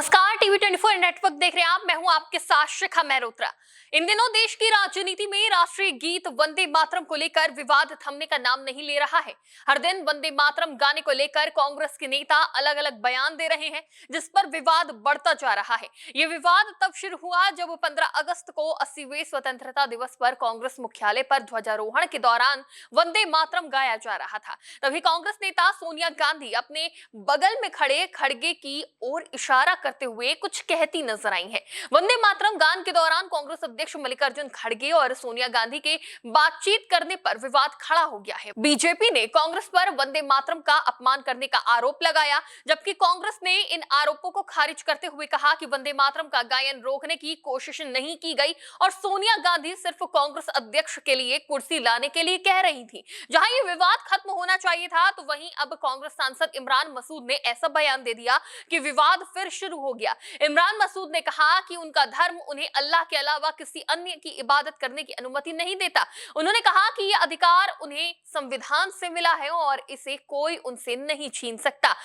नमस्कार, TV 24 network देख रहे हैं आप। मैं हूं आपके साथ शिखा मेहरोत्रा। इन दिनों देश की राजनीति में राष्ट्रीय गीत वंदे मातरम को लेकर विवाद थमने का नाम नहीं ले रहा है। हर दिन वंदे मातरम गाने को लेकर कांग्रेस के नेता अलग अलग बयान दे रहे हैं, जिस पर विवाद बढ़ता जा रहा है। ये विवाद तब शुरू हुआ जब 15 अगस्त को 80वें स्वतंत्रता दिवस पर कांग्रेस मुख्यालय पर ध्वजारोहण के दौरान वंदे मातरम गाया जा रहा था। तभी कांग्रेस नेता सोनिया गांधी अपने बगल में खड़े खड़गे की ओर इशारा करते हुए कुछ कहती नजर आई हैं। वंदे मातरम गान के दौरान कांग्रेस अध्यक्ष मल्लिकार्जुन खड़गे और सोनिया गांधी के बातचीत करने पर विवाद खड़ा हो गया है। बीजेपी ने कांग्रेस पर वंदे मातरम का अपमान करने का आरोप लगाया, जबकि कांग्रेस ने इन आरोपों को खारिज करते हुए कहा कि वंदे मातरम का गायन रोकने की कोशिश नहीं की गई और सोनिया गांधी सिर्फ कांग्रेस अध्यक्ष के लिए कुर्सी लाने के लिए कह रही थी। जहां ये विवाद खत्म होना चाहिए था, तो वहीं अब कांग्रेस सांसद इमरान मसूद ने ऐसा बयान दे दिया कि विवाद फिर शुरू हो गया। इमरान मसूद ने कहा कि उनका धर्म उन्हें अल्लाह के अलावा किसी अन्य की इबादत करने की अनुमति नहीं देता। उन्होंने कहा कि यह अधिकार उन्हें संविधान से मिला है और इसे कोई उनसे नहीं छीन सकता।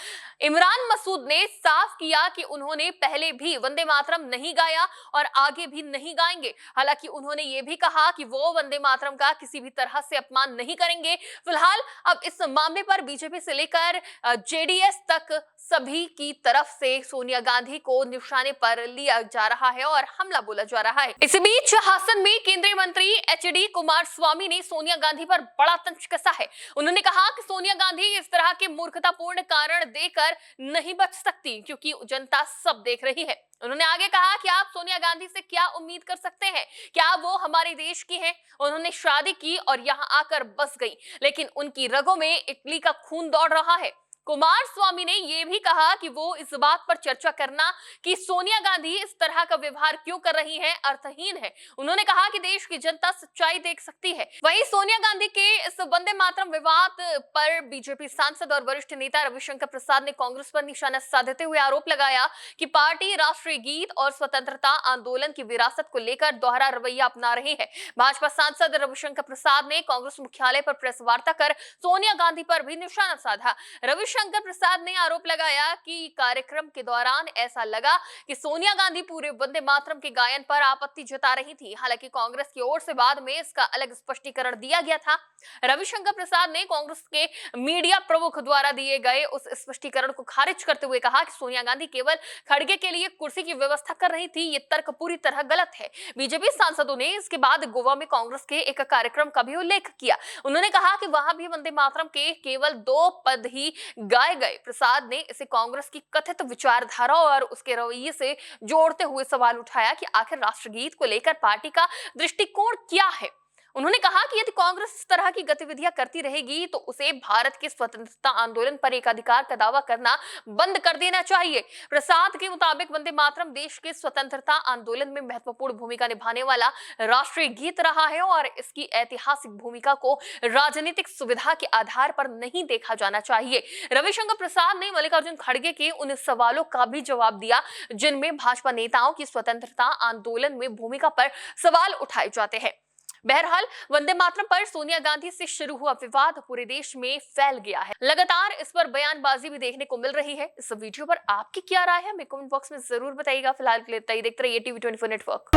इमरान मसूद ने साफ किया कि उन्होंने पहले भी वंदे मातरम नहीं गाया और आगे भी नहीं गाएंगे। हालांकि उन्होंने यह भी कहा कि वो वंदे मातरम का किसी भी तरह से अपमान नहीं करेंगे। फिलहाल अब इस मामले पर बीजेपी से लेकर जेडीएस तक सभी की तरफ से सोनिया गांधी को निशाने पर लिया जा रहा है और हमला बोला जा रहा है। इसी बीच हासन में केंद्रीय मंत्री एचडी कुमारस्वामी ने सोनिया गांधी पर बड़ा तंज कसा है। उन्होंने कहा कि सोनिया गांधी इस तरह के मूर्खतापूर्ण कारण देकर नहीं बच सकती, क्योंकि जनता सब देख रही है। उन्होंने आगे कहा कि आप सोनिया गांधी से क्या उम्मीद कर सकते हैं? क्या वो हमारे देश की हैं? उन्होंने शादी की और यहाँ आकर बस गई, लेकिन उनकी रगों में इटली का खून दौड़ रहा है। कुमारस्वामी ने यह भी कहा कि वो इस बात पर चर्चा करना कि सोनिया गांधी इस तरह का व्यवहार क्यों कर रही है अर्थहीन है। उन्होंने कहा कि देश की जनता सच्चाई देख सकती है। वहीं सोनिया गांधी के इस वंदे मातरम विवाद पर बीजेपी सांसद और वरिष्ठ नेता रविशंकर प्रसाद ने कांग्रेस पर निशाना साधते हुए आरोप लगाया कि पार्टी राष्ट्रीय गीत और स्वतंत्रता आंदोलन की विरासत को लेकर दोहरा रवैया अपना रही है। भाजपा सांसद रविशंकर प्रसाद ने कांग्रेस मुख्यालय पर प्रेस वार्ता कर सोनिया गांधी पर भी निशाना साधा। रविशंकर प्रसाद ने आरोप लगाया कि कार्यक्रम के दौरान ऐसा लगा कि सोनिया गांधी पूरे वंदे मातरम के गायन पर आपत्ति जता रही थी। हालांकि कांग्रेस की ओर से बाद में इसका अलग स्पष्टीकरण दिया गया था। रविशंकर प्रसाद ने कांग्रेस के मीडिया प्रमुख द्वारा दिए गए उस स्पष्टीकरण को खारिज करते हुए कहा कि सोनिया गांधी केवल खड़गे के लिए कुर्सी की व्यवस्था कर रही थी। ये तर्क पूरी तरह गलत है। बीजेपी सांसदों ने इसके बाद गोवा में कांग्रेस के एक कार्यक्रम का भी उल्लेख किया। उन्होंने कहा कि वहां भी वंदे मातरम के केवल 2 पद ही गाए गए। प्रसाद ने इसे कांग्रेस की कथित विचारधारा और उसके रवैये से जोड़ते हुए सवाल उठाया कि आखिर राष्ट्रगीत को लेकर पार्टी का दृष्टिकोण क्या है। उन्होंने कहा कि यदि कांग्रेस इस तरह की गतिविधियां करती रहेगी तो उसे भारत के स्वतंत्रता आंदोलन पर एकाधिकार का दावा करना बंद कर देना चाहिए। प्रसाद के मुताबिक वंदे मातरम देश के स्वतंत्रता आंदोलन में महत्वपूर्ण भूमिका निभाने वाला राष्ट्रीय गीत रहा है और इसकी ऐतिहासिक भूमिका को राजनीतिक सुविधा के आधार पर नहीं देखा जाना चाहिए। रविशंकर प्रसाद ने मल्लिकार्जुन खड़गे के उन सवालों का भी जवाब दिया जिनमें भाजपा नेताओं की स्वतंत्रता आंदोलन में भूमिका पर सवाल उठाए जाते हैं। बहरहाल वंदे मातरम पर सोनिया गांधी से शुरू हुआ विवाद पूरे देश में फैल गया है। लगातार इस पर बयानबाजी भी देखने को मिल रही है। इस वीडियो पर आपकी क्या राय है, हमें कमेंट बॉक्स में जरूर बताइएगा। फिलहाल के लिए देखते रहिए टीवी 24 नेटवर्क।